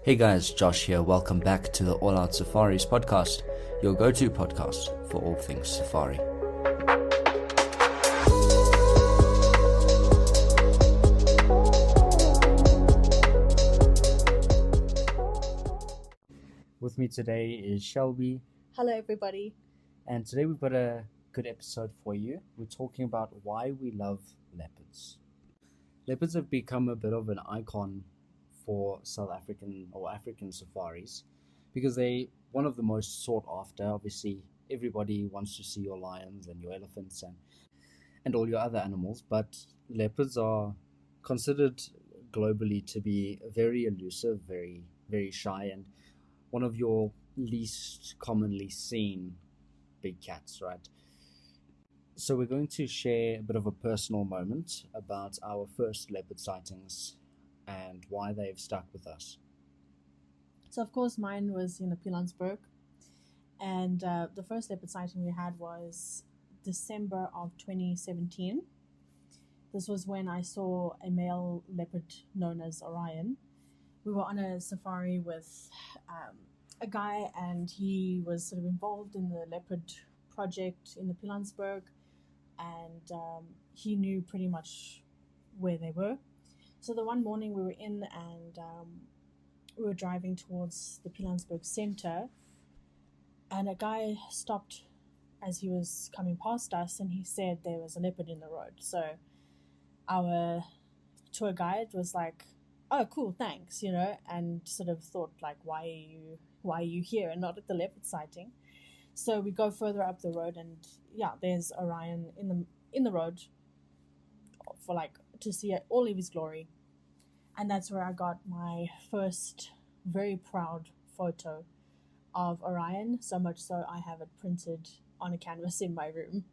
Hey guys, Josh here. Welcome back to the All Out Safaris podcast, your go-to podcast for all things safari. With me today is Shelby. Hello everybody. And today we've got a good episode for you. We're talking about why we love leopards. Leopards have become a bit of an icon for South African or African safaris because they one of the most sought after. Obviously, everybody wants to see your lions and your elephants and all your other animals, but leopards are considered globally to be very elusive, very, very shy, and one of your least commonly seen big cats, right? So we're going to share a bit of a personal moment about our first leopard sightings and why they've stuck with us. So of course mine was in the Pilanesberg, and the first leopard sighting we had was December of 2017. This was when I saw a male leopard known as Orion. We were on a safari with a guy, and he was sort of involved in the leopard project in the Pilanesberg, and he knew pretty much where they were. So the one morning we were in, and we were driving towards the Pilanesberg center, and a guy stopped as he was coming past us, and he said there was a leopard in the road. So our tour guide was like, "Oh, cool, thanks," and sort of thought like, "Why are you here and not at the leopard sighting?" So we go further up the road, and yeah, there's Orion in the road for like to see all of his glory. And that's where I got my first very proud photo of Orion, so much so I have it printed on a canvas in my room.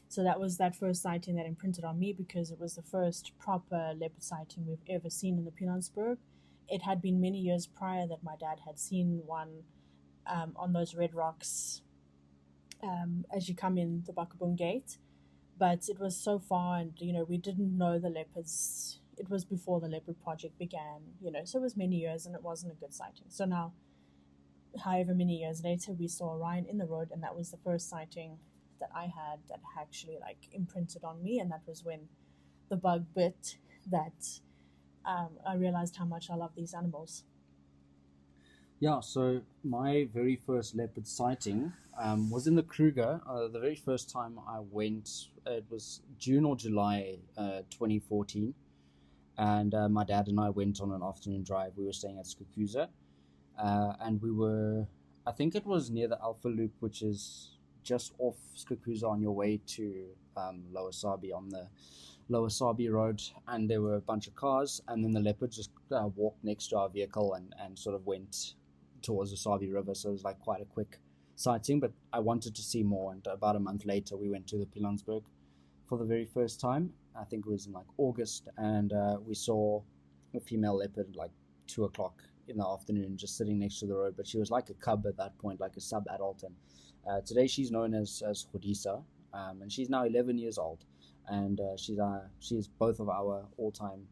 So that was that first sighting that imprinted on me, because it was the first proper leopard sighting we've ever seen in the Pilanesberg. It had been many years prior that my dad had seen one on those red rocks as you come in the Bakabung gate, but it was so far, and we didn't know the leopards. It was before the leopard project began, so it was many years, and it wasn't a good sighting. So now, however many years later, we saw Orion in the road, and that was the first sighting that I had that actually like imprinted on me, and that was when the bug bit that I realized how much I love these animals. Yeah, so my very first leopard sighting was in the Kruger. The very first time I went, it was June or July 2014. And my dad and I went on an afternoon drive. We were staying at Skukuza, and I think it was near the Alpha Loop, which is just off Skukuza on your way to Lower Sabi, on the Lower Sabi road. And there were a bunch of cars, and then the leopard just walked next to our vehicle and sort of went towards the Sabi River. So it was like quite a quick sighting, but I wanted to see more. And about a month later, we went to the Pilanesberg for the very first time. I think it was in like August, and we saw a female leopard at like 2:00 in the afternoon, just sitting next to the road. But she was like a cub at that point, like a sub-adult. And today she's known as Khodisa, and she's now 11 years old, and she's both of our all-time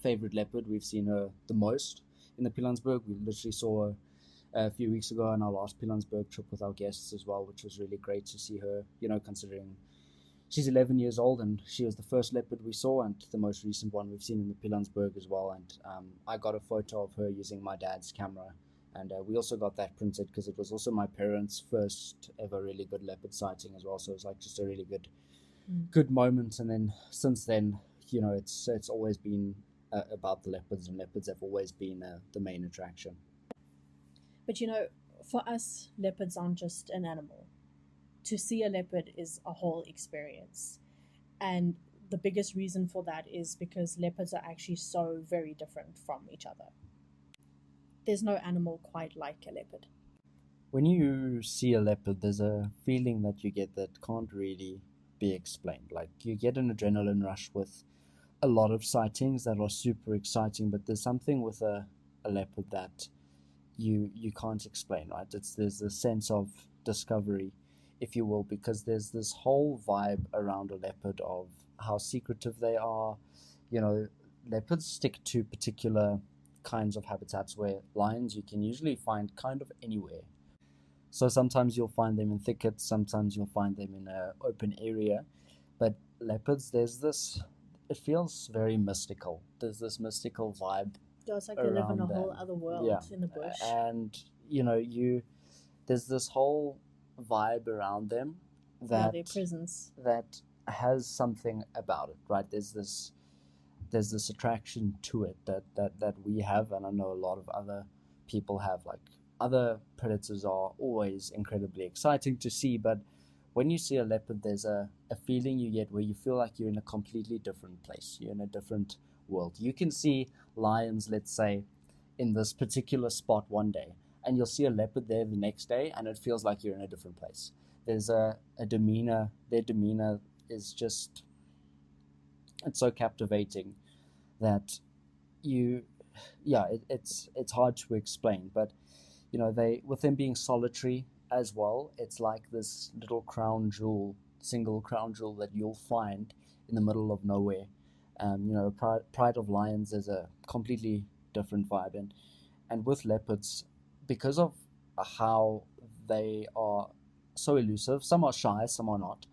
favorite leopard. We've seen her the most in the Pilanesberg. We literally saw her a few weeks ago on our last Pilanesberg trip with our guests as well, which was really great to see her, considering she's 11 years old, and she was the first leopard we saw and the most recent one we've seen in the Pilanesberg as well. And I got a photo of her using my dad's camera, and we also got that printed because it was also my parents' first ever really good leopard sighting as well. So it was like just a really good moment. And then since then, it's always been about the leopards, and leopards have always been the main attraction. But for us, leopards aren't just an animal. To see a leopard is a whole experience. And the biggest reason for that is because leopards are actually so very different from each other. There's no animal quite like a leopard. When you see a leopard, there's a feeling that you get that can't really be explained. Like, you get an adrenaline rush with a lot of sightings that are super exciting, but there's something with a leopard that you can't explain, right? There's a sense of discovery, if you will, because there's this whole vibe around a leopard of how secretive they are. Leopards stick to particular kinds of habitats where lions you can usually find kind of anywhere. So sometimes you'll find them in thickets, sometimes you'll find them in an open area. But leopards, there's this, it feels very mystical. There's this mystical vibe Yeah, it's like they live in a around whole them. other world Yeah. in the bush. And, you know, there's this whole vibe around them Yeah, that their presence. that has something about it, right? There's this attraction to it that we have, and I know a lot of other people have. Like, other predators are always incredibly exciting to see, but when you see a leopard, there's a feeling you get where you feel like you're in a completely different place. You're in a different world. You can see lions, let's say, in this particular spot one day, and you'll see a leopard there the next day, and it feels like you're in a different place. There's a demeanor. Their demeanor is just, it's so captivating that it's hard to explain. But you know, they, with them being solitary as well, it's like this little single crown jewel that you'll find in the middle of nowhere. You know, Pride of Lions is a completely different vibe, and with leopards, because of how they are so elusive, some are shy, some are not.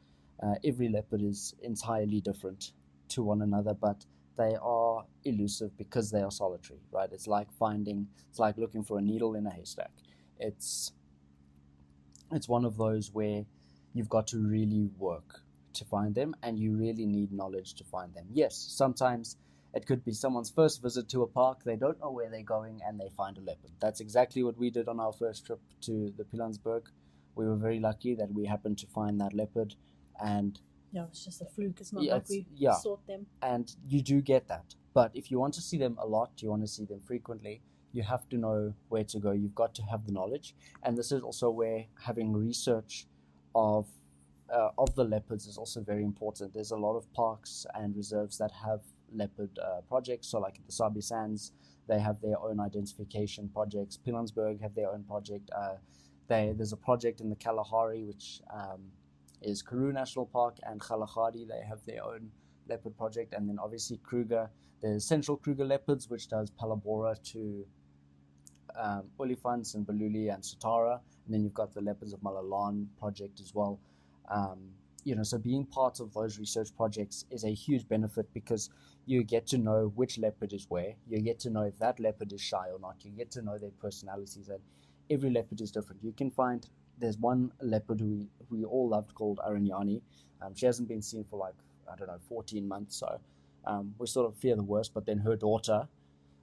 Every leopard is entirely different to one another, but they are elusive because they are solitary, right? It's like looking for a needle in a haystack. It's one of those where you've got to really work to find them, and you really need knowledge to find them. Yes, sometimes it could be someone's first visit to a park, they don't know where they're going, and they find a leopard. That's exactly what we did on our first trip to the Pilansberg. We were very lucky that we happened to find that leopard, and Yeah, it's just a fluke. It's not like we sought them. And you do get that. But if you want to see them a lot, you want to see them frequently, you have to know where to go. You've got to have the knowledge. And this is also where having research of the leopards is also very important. There's a lot of parks and reserves that have leopard projects. So like the Sabi Sands, they have their own identification projects. Pilansberg have their own project. There's a project in the Kalahari, which is Karoo National Park, and Kalahari, they have their own leopard project. And then obviously Kruger, there's Central Kruger Leopards, which does Palabora to Olifants and Baluli and Sutara. And then you've got the Leopards of Malalan project as well. You know, so being part of those research projects is a huge benefit, because you get to know which leopard is where. You get to know if that leopard is shy or not. You get to know their personalities, and every leopard is different. You can find, there's one leopard who we all loved called Aranyani. She hasn't been seen for like, I don't know, 14 months. So we sort of fear the worst. But then her daughter,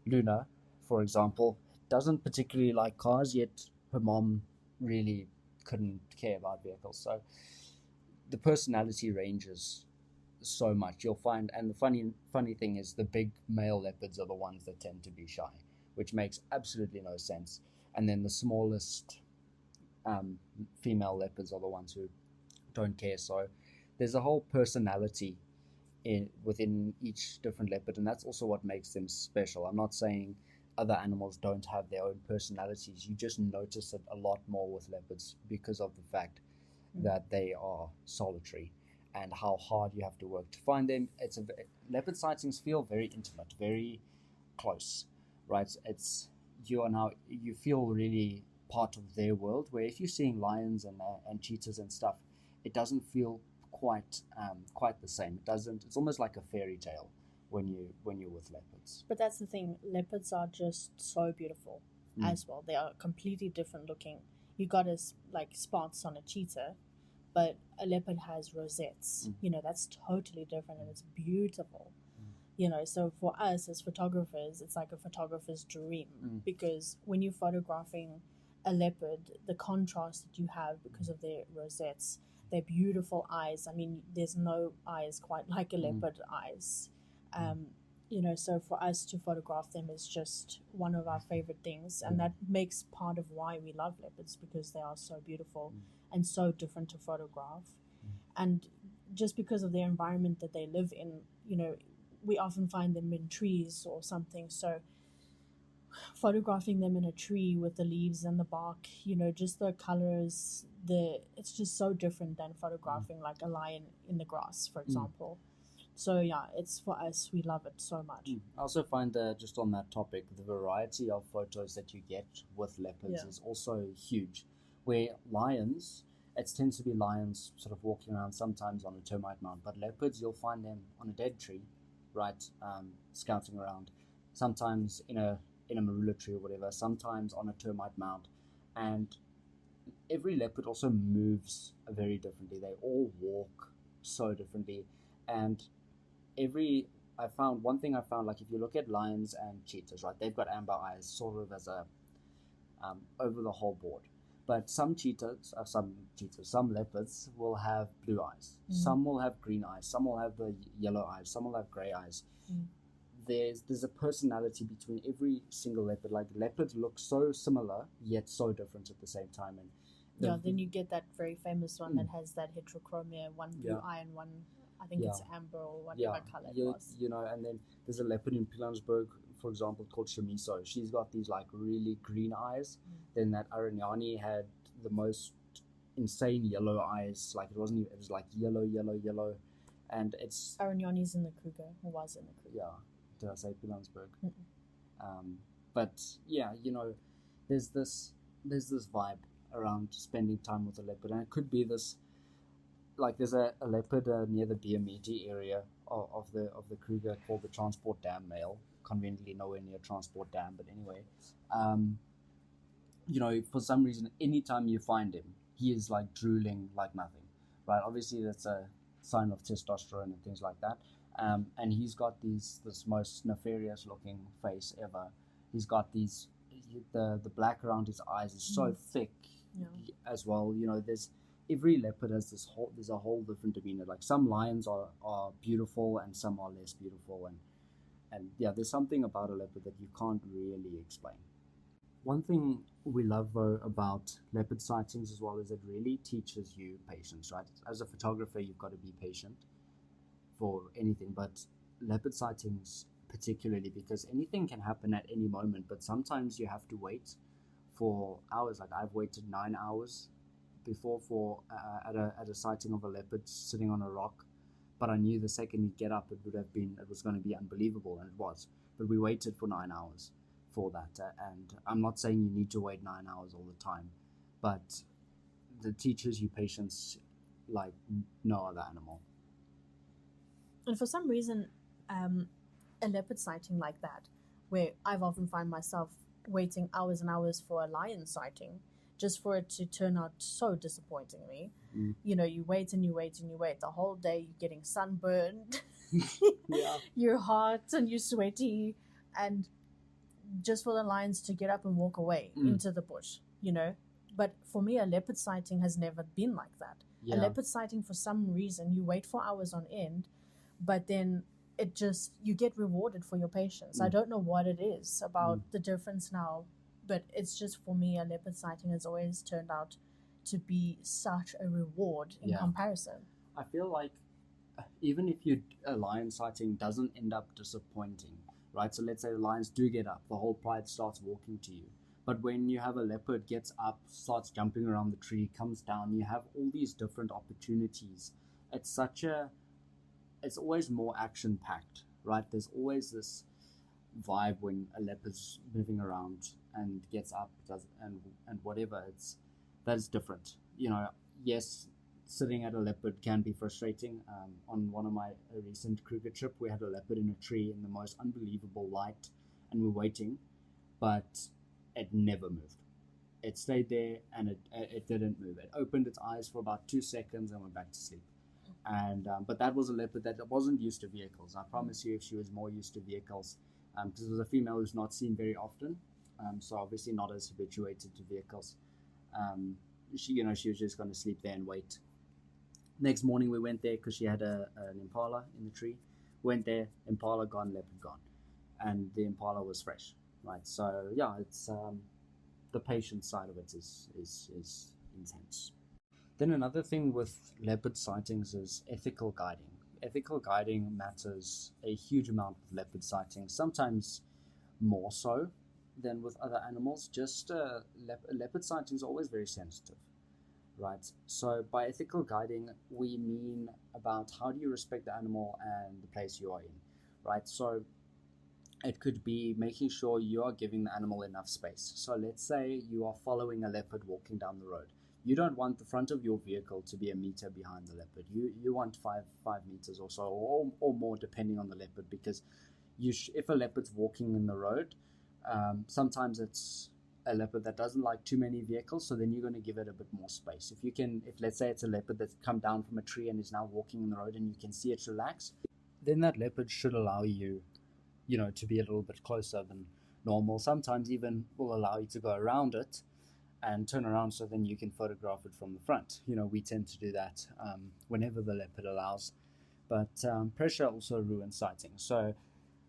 Luna, for example, doesn't particularly like cars, yet her mom really couldn't care about vehicles. So the personality ranges so much. You'll find, and the funny thing is, the big male leopards are the ones that tend to be shy, which makes absolutely no sense. And then the smallest female leopards are the ones who don't care. So there's a whole personality within each different leopard, and that's also what makes them special. I'm not saying other animals don't have their own personalities. You just notice it a lot more with leopards because of the fact that they are solitary and how hard you have to work to find them. Leopard sightings feel very intimate, very close, right? You feel really part of their world, where if you're seeing lions and cheetahs and stuff, it doesn't feel quite the same. It's almost like a fairy tale when you're with leopards. But that's the thing, leopards are just so beautiful as well. They are completely different looking. You got like spots on a cheetah, but a leopard has rosettes. You know, that's totally different, and it's beautiful. You know, so for us as photographers, it's like a photographer's dream, because when you're photographing a leopard, the contrast that you have because of their rosettes, their beautiful eyes. I mean, there's no eyes quite like a leopard eyes. You know, so for us to photograph them is just one of our favorite things, and that makes part of why we love leopards, because they are so beautiful and so different to photograph. And just because of their environment that they live in, you know, we often find them in trees or something. So photographing them in a tree with the leaves and the bark, you know, just the colors, it's just so different than photographing like a lion in the grass, for example. So yeah, it's for us. We love it so much. I also find that just on that topic, the variety of photos that you get with leopards Yeah. is also huge. Where lions, it tends to be lions sort of walking around sometimes on a termite mound, but leopards, you'll find them on a dead tree, right, scouting around. Sometimes in a marula tree or whatever. Sometimes on a termite mound, and every leopard also moves very differently. They all walk so differently, and every I found one thing I found, like if you look at lions and cheetahs, right, they've got amber eyes sort of as a over the whole board. But some leopards will have blue eyes. Some will have green eyes. Some will have the yellow eyes. Some will have grey eyes. There's a personality between every single leopard. Like leopards look so similar yet so different at the same time. And then you get that very famous one that has that heterochromia, one blue eye and one, I think it's amber or whatever color it was. And then there's a leopard in Pilanesberg, for example, called Shamiso. She's got these like really green eyes. Then that Arignani had the most insane yellow eyes. Like it was like yellow. And it's Arignani's in the Kruger, or was in the Kruger. Yeah. Did I say Pilanesberg? But yeah, there's this vibe around spending time with a leopard, and it could be this, like there's a leopard near the BMEG area of the Kruger called the Transport Dam Male, conveniently nowhere near Transport Dam, but anyway, for some reason, anytime you find him, he is like drooling like nothing, right? Obviously, that's a sign of testosterone and things like that. And he's got this most nefarious looking face ever. He's got the black around his eyes is so thick as well. There's every leopard has there's a whole different demeanor. Like some lions are beautiful and some are less beautiful, and yeah, there's something about a leopard that you can't really explain. One thing we love though about leopard sightings as well is it really teaches you patience, right? As a photographer, you've got to be patient for anything, but leopard sightings particularly, because anything can happen at any moment, but sometimes you have to wait for hours. Like I've waited 9 hours before for at a sighting of a leopard sitting on a rock, but I knew the second he'd get up it was going to be unbelievable, and it was. But we waited for 9 hours for that, and I'm not saying you need to wait 9 hours all the time, but it teaches you patience like no other animal. And for some reason, a leopard sighting like that, where I've often find myself waiting hours and hours for a lion sighting, just for it to turn out so disappointingly. You wait and you wait and you wait. The whole day you're getting sunburned, you're hot and you're sweaty, and just for the lions to get up and walk away into the bush, But for me, a leopard sighting has never been like that. A leopard sighting, for some reason, you wait for hours on end, but then you get rewarded for your patience. I don't know what it is about the difference now, but it's just, for me, a leopard sighting has always turned out to be such a reward in comparison. I feel like even if a lion sighting doesn't end up disappointing, right? So let's say the lions do get up, the whole pride starts walking to you. But when you have a leopard gets up, starts jumping around the tree, comes down, you have all these different opportunities. It's always more action-packed, right? There's always this vibe when a leopard's moving around and gets up, and whatever. That is different. Yes, sitting at a leopard can be frustrating. On one of my recent Kruger trip, we had a leopard in a tree in the most unbelievable light, and we're waiting, but it never moved. It stayed there, and it didn't move. It opened its eyes for about 2 seconds and went back to sleep. And but that was a leopard that wasn't used to vehicles. I promise you, if she was more used to vehicles, because it was a female who's not seen very often, so obviously not as habituated to vehicles. She was just going to sleep there and wait. Next morning we went there because she had an impala in the tree. Went there, impala gone, leopard gone, and the impala was fresh. Right, so yeah, it's the patience side of it is intense. Then another thing with leopard sightings is ethical guiding. Ethical guiding matters a huge amount with leopard sightings, sometimes more so than with other animals. Just leopard sightings are always very sensitive, right? So by ethical guiding, we mean about how do you respect the animal and the place you are in, right? So it could be making sure you are giving the animal enough space. So let's say you are following a leopard walking down the road. You don't want the front of your vehicle to be a meter behind the leopard. You want five meters or so, or more, depending on the leopard, because if a leopard's walking in the road, sometimes it's a leopard that doesn't like too many vehicles, so then you're going to give it a bit more space. If let's say it's a leopard that's come down from a tree and is now walking in the road and you can see it relax, then that leopard should allow you, to be a little bit closer than normal. Sometimes even will allow you to go around it and turn around so then you can photograph it from the front. We tend to do that whenever the leopard allows. But pressure also ruins sighting. So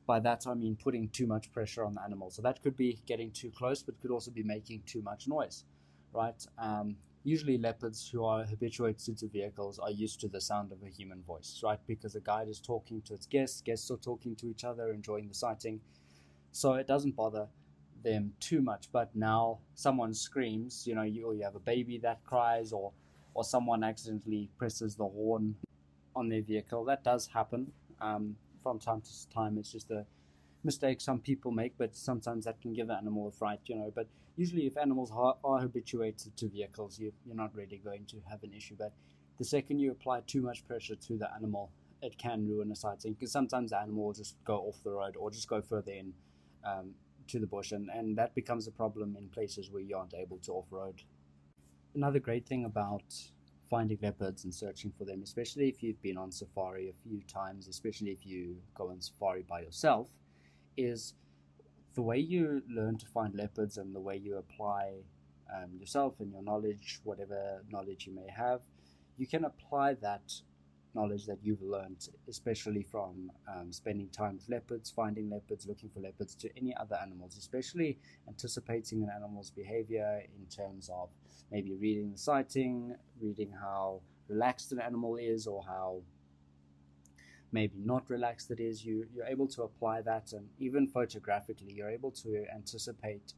by that I mean putting too much pressure on the animal. So that could be getting too close, but could also be making too much noise, right? Usually leopards who are habituated to vehicles are used to the sound of a human voice, right? Because the guide is talking to its guests are talking to each other, enjoying the sighting. So it doesn't bother them too much. But now someone screams, you have a baby that cries, or someone accidentally presses the horn on their vehicle. That does happen from time to time. It's just a mistake some people make, but sometimes that can give the animal a fright, But usually, if animals are habituated to vehicles, you're not really going to have an issue. But the second you apply too much pressure to the animal, it can ruin a sighting, because sometimes the animal will just go off the road or just go further in to the bush, and that becomes a problem in places where you aren't able to off road. Another great thing about finding leopards and searching for them, especially if you've been on safari a few times, especially if you go on safari by yourself, is the way you learn to find leopards and the way you apply yourself and your knowledge, whatever knowledge you may have, you can apply that knowledge that you've learned, especially from spending time with leopards, finding leopards, looking for leopards, to any other animals, especially anticipating an animal's behavior in terms of maybe reading the sighting, reading how relaxed an animal is or how maybe not relaxed it is. You're able to apply that, and even photographically you're able to anticipate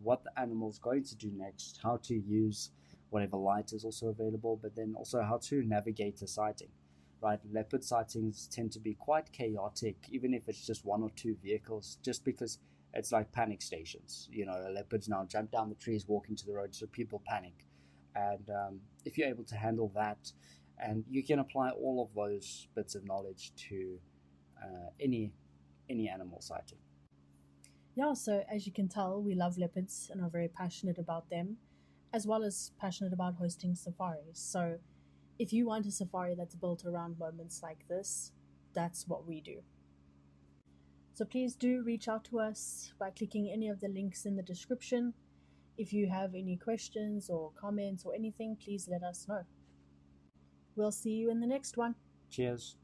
what the animal's going to do next, how to use whatever light is also available, but then also how to navigate a sighting, right? Leopard sightings tend to be quite chaotic, even if it's just one or two vehicles, just because it's like panic stations. Leopards now jump down the trees, walk into the road, so people panic. And if you're able to handle that, and you can apply all of those bits of knowledge to any animal sighting. Yeah, so as you can tell, we love leopards and are very passionate about them, as well as passionate about hosting safaris. So if you want a safari that's built around moments like this, that's what we do. So please do reach out to us by clicking any of the links in the description. If you have any questions or comments or anything, please let us know. We'll see you in the next one. Cheers.